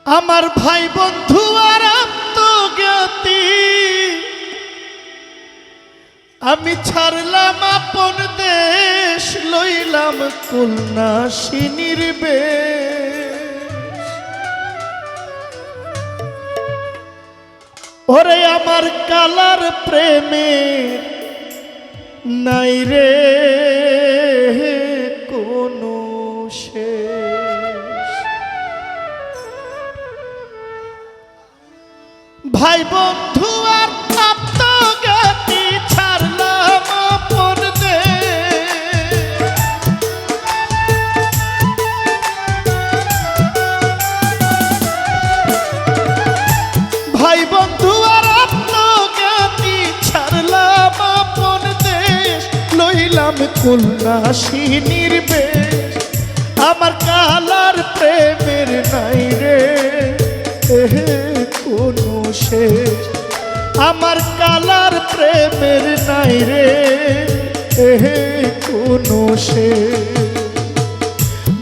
আমার ভাই বন্ধু আর আত্মজ্ঞাতি আমি ছাড়লাম আপন দেশ লইলাম কুলনাশিনীর বেশ। ওরে আমার কালার প্রেমে নাই রে কোনো শেষ। ভাই বন্ধু আর আত্মজ্ঞাতি ছাড়লাম আপন দেশ। ভাই বন্ধু আর আত্মজ্ঞাতি ছাড়লাম আপন দেশ লইলাম কুলনাশিনীর বেশ। আমার কালার প্রেমের নাই রে কোনো শেষ। আমার কালার প্রেমের নাই রে কোনো শেষ।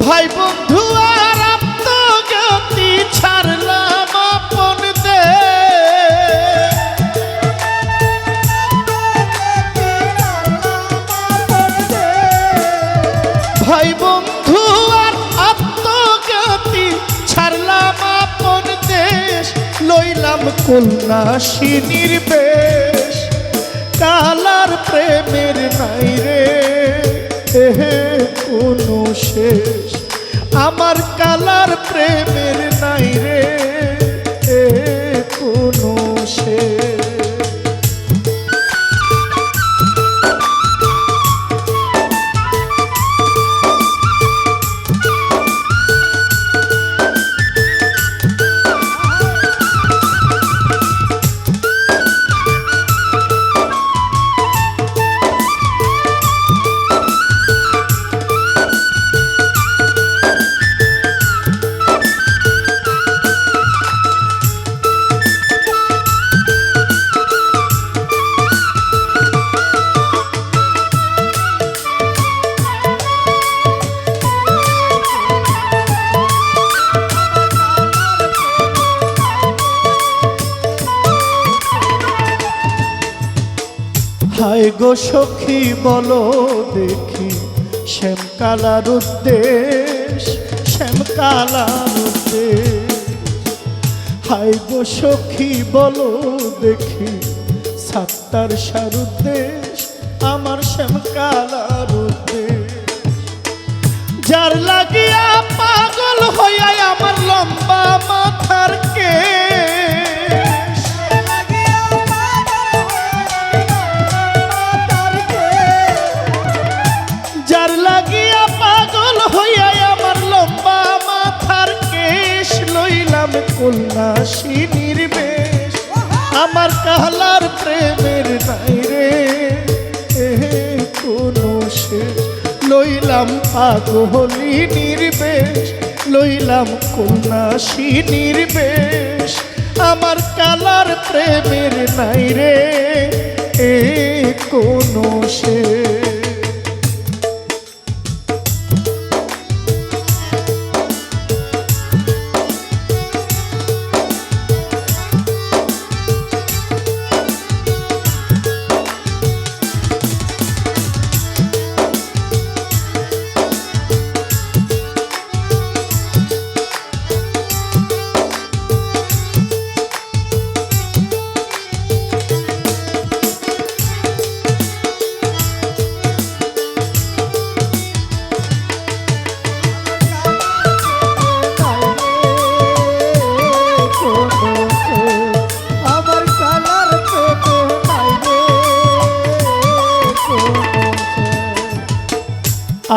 ভাই বন্ধু আর আত্মজ্ঞাতি ছাড়লাম আপন দেশ। ভাই বন্ধু আর আত্মজ্ঞাতি ছাড়লাম আপন দেশ লইলাম কুলনাশিনীর বেশ। কালার প্রেমের নাই রে কোনো শেষ। আমার কালার প্রেমের নাই রে কোনো শেষ। হায় গো সখী বলো দেখি শ্যামকালার উদ্দেশ শ্যামকালার উদ্দেশ। হায় গো সখী বলো দেখি সাত্তার সার উদ্দেশ আমার শ্যামকালার উদ্দেশ। যার লাগিয়া পাগল হইয়া আমার লম্বা মাথার কেশ। যার লাগিয়া পাগল হইয়া আমার লম্বা মাথার কেশ লইলাম কুলনাশিনীর বেশ। আমার কালার প্রেমের নাই রে কোনো শেষ। লইলাম পাগলিনীর বেশ লইলাম কুলনাশিনীর বেশ। আমার কালার প্রেমের নাই রে কোনো শেষ।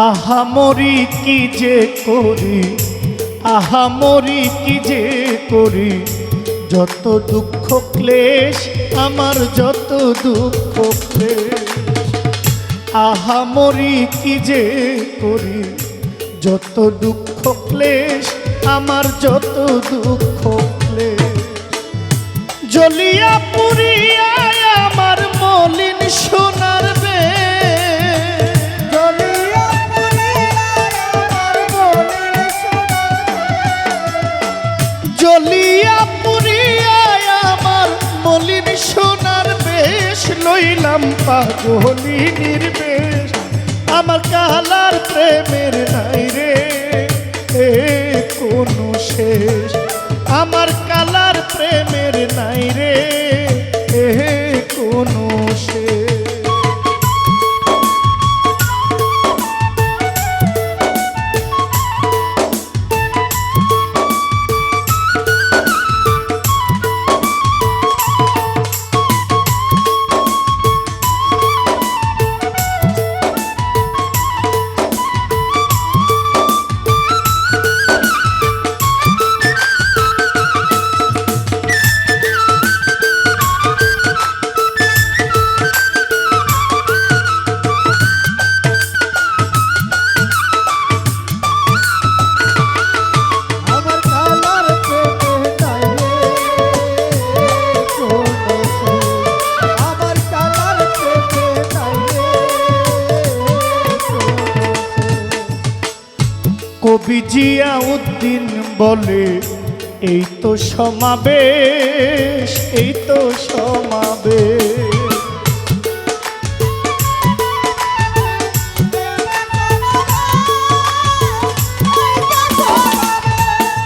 আহামরি কি যে করি আহামরি কি যে করি যত দুঃখ ক্লেশ আমার যত দুঃখ ক্লেশ। আহামরি কি যে করি যত দুঃখ ক্লেশ আমার যত দুঃখ ক্লেশ। জ্বলিয়া পুরিয়া আমার মলিন সোনার জ্বলিয়া পুরিয়া আমার মলিন সোনার বেশ লইলাম পাগলি নির্বেশ আমার কালার প্রেমের নাই রে কোনো শেষ আমার কালার প্রেমের নাই রে কোনো শেষ কবি জিয়াউদ্দিন বলে এই তো সমাবেশ এই তো সমাবেশ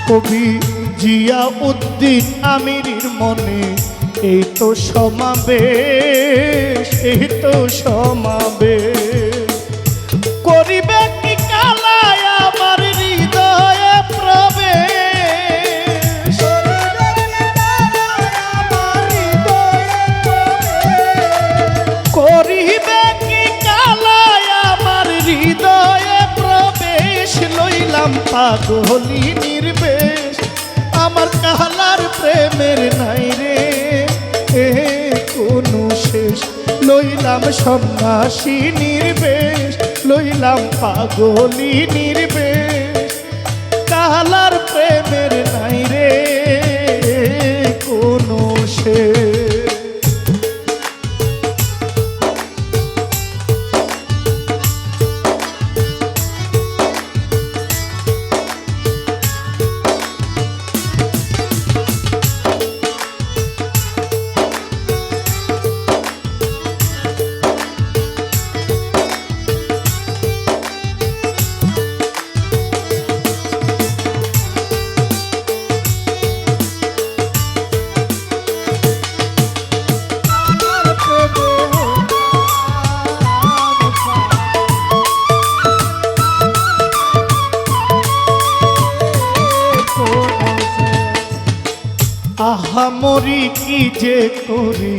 কবি জিয়াউদ্দিন আমিরের মনে এই তো সমাবেশ এই তো সমাবেশ করিবে কি কালায় আমার হৃদয়ে প্রবেশ করিবে কি কালায় আমার হৃদয়ে প্রবেশ লইলাম পাগলি নির্বেশ আমার কালার প্রেমের নাই রে কোনো শেষ লইলাম সন্ন্যাসী নির্বেশ লইলাম পাগলি নির্বেশ কালার প্রেমের নাই রে কোনো শেষ আহামরি কি যে করি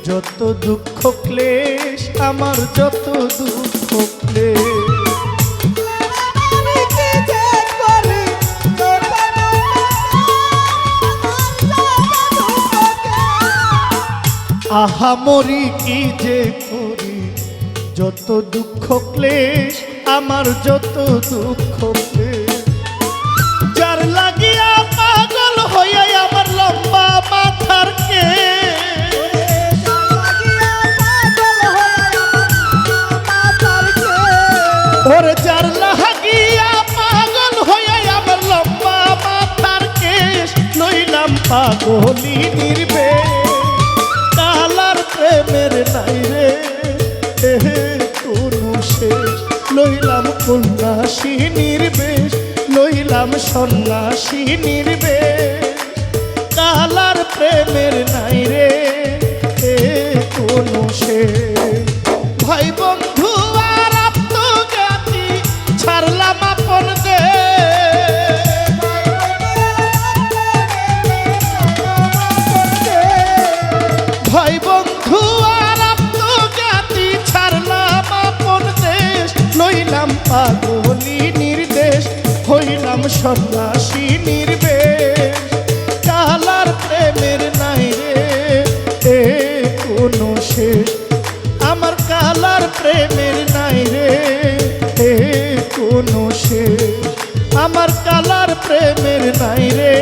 যত দুঃখ ক্লেশ আমার যত দুঃখ ক্লেশ আহামরি কি যে করি যত দুঃখ ক্লেশ আমার যত দুঃখ ক্লেশ যার লাগিয়া পাগল হইয়া আমার লম্বা মাথার কে ওরে যার লাগিয়া পাগল হইয়া আমার লম্বা মাথার কেশ লইলাম পাগলি নির্বেশ কালার প্রেমের নাই রে কোনো শেষ লইলাম কন্যাসী নির্বেশ লইলাম সন্ন্যাসী নির্বেশ কালার প্রেমের নাই রে কোনো শেষ ভাই বন্ধু আর আত্মজ্ঞাতি ছাড়লাম আপন ভাই বন্ধু আর আত্মজ্ঞাতি ছাড়লাম আপন দেশ লইলাম পাগলি নির্দেশ হইলাম সন্ন্যাসী নির্বেশ কালার প্রেমের নাই রে কোনো শেষ আমার কালার প্রেমের নাই রে কোনো শেষ আমার কালার প্রেমের নাই রে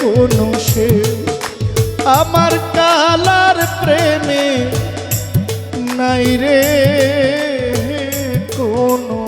কোনো শেষ আমার কালার প্রেমে নাই রে কোনো